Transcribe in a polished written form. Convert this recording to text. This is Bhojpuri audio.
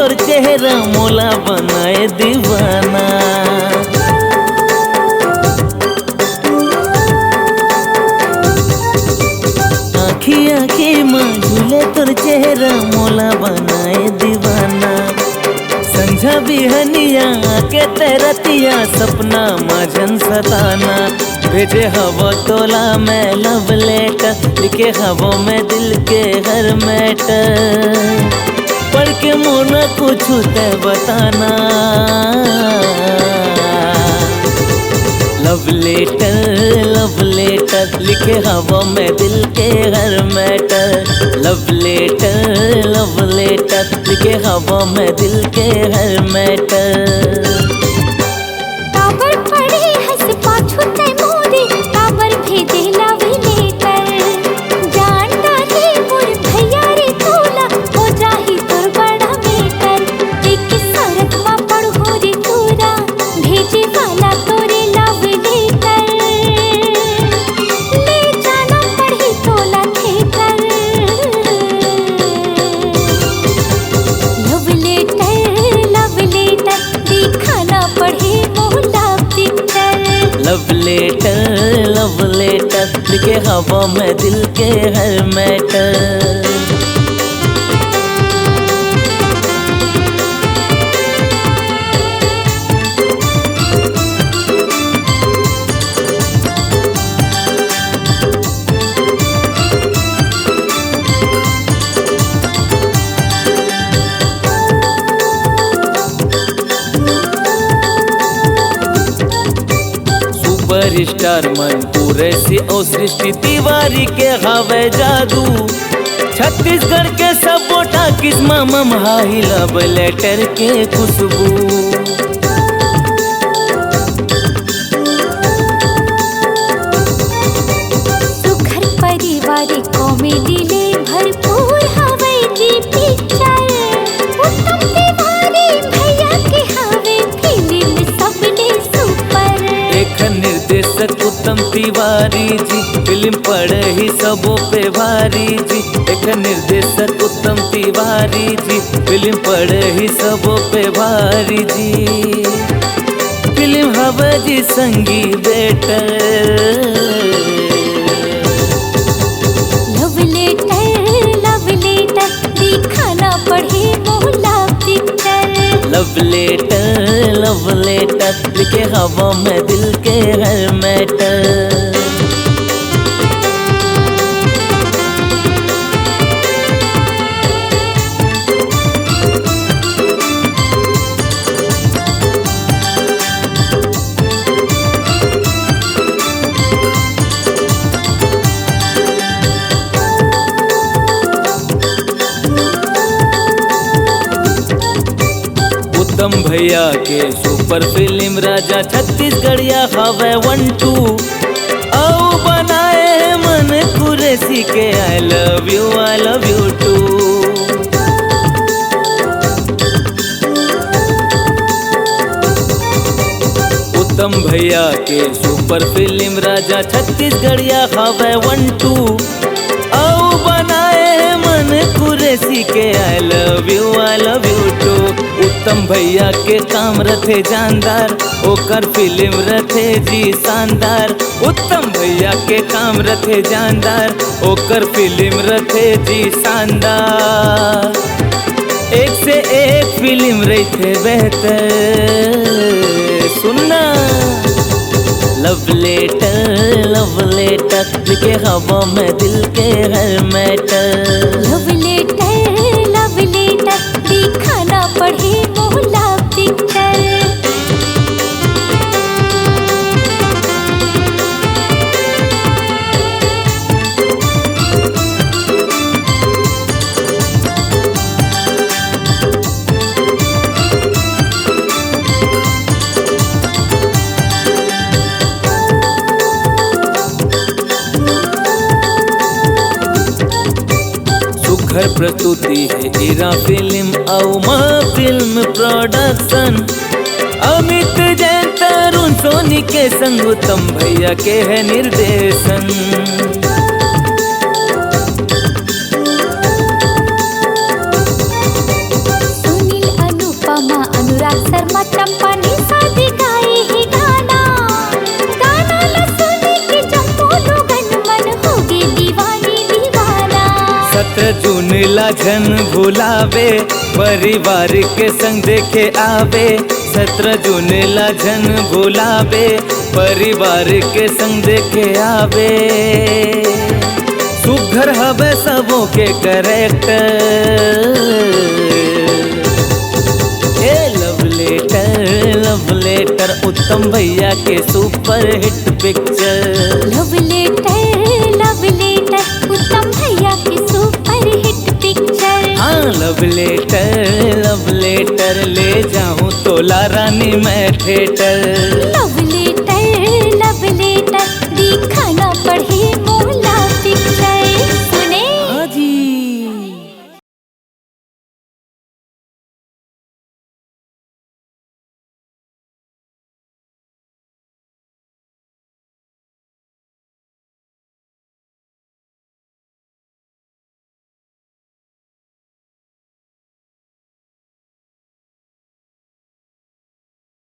तोर चेहरा मोला बनाए दीवाना। आखी आखी माँ झूले तोर चेहरा मोला बनाए दीवाना। संझा बिहनिया के तेरतिया सपना माझन सताना। भेजे हवो तोला मैं लव लेटर, लिखे हवो मैं दिल के हर मैटर। पढ़ के मोना कुछ ते बताना। लव लेटर लिखे हवो मैं दिल के हर मैटर। लव लेटर लिखे हवो मैं दिल के हर मैटर। टावर पड़े हंस पाछू ते मोरे, टावर भेजे लव लेटर। जान डाले मोर भैया रे तोला, हो जाही तोर बड़ा बेटर। एक सरत मा पढ़ो रे तोरा, भेजे वाला तोरे लव लेटर। ले जाना पढ़ी तोला थिएटर। लव लेटर दिखाना पढ़े मोला पिक्चर। लव लेटर लिखे हवा मैं दिल के हर मैटर। सुपर स्टार मन पूरे सी ओ सृष्टि तिवारी के हवे जादू। छत्तीसगढ़ के सब बोटा किस्मा ममहाही लव लेटर के खुशबू। सुघर परिवार कॉमेडी ले भरपूर हवे जी पिक्चर। उत्तम तिवारी भैया के हवे फिल्म सबने सुपर। एक निर्देशक उत्तम तिवारी जी, फिल्म पड़े ही सबों पे भारी जी। एक निर्देशक उत्तम तिवारी जी, फिल्म पड़े ही सबों पे भारी जी। फिल्म हवा जी संगी बेटर। लव लेटर दिखाना पढ़े मोला पिक्चर। लव लेटर लिखे हवा में दिल के हर मैटर। उत्तम भैया के सुपर फिल्म राजा छत्तीसगढ़िया हवे 1-2। आओ बनाए मन कुरेसी के आई लव यू टू। उत्तम भैया के सुपर फिल्म राजा छत्तीसगढ़िया हवे 1-2। आओ बनाए मन कुरेसी के आई लव यू टू। उत्तम भैया के काम रथे जानदार, ओकर फिल्म रथे जी शानदार। उत्तम भैया के काम रथे जानदार, ओकर फिल्म रथे जी शानदार। एक से एक फिल्म रहते बेहतर। सुनना लव लेटर लिखे हवा में दिल के हर मैटर। लव लेटर दिखाना पढ़े मोला पिक्चर। घर प्रस्तुति है हीरा फिल्म और माँ फिल्म प्रोडक्शन। अमित जैन तरुण सोनी के संग उत्तम भैया के है निर्देशन। सुनील ला झन भुलावे, परिवार के संग देखे आवे। 17 जून ला झन भुलावे, परिवार के संग देखे आवे। सुघर हवे सबों के करेक्टर, लव लेटर उत्तम भैया के super hit picture. Love letter Uttam भैया की सुपर हिट पिक्चर। हाँ लव लेटर ले जाऊं तोला रानी मैं थिएटर। लव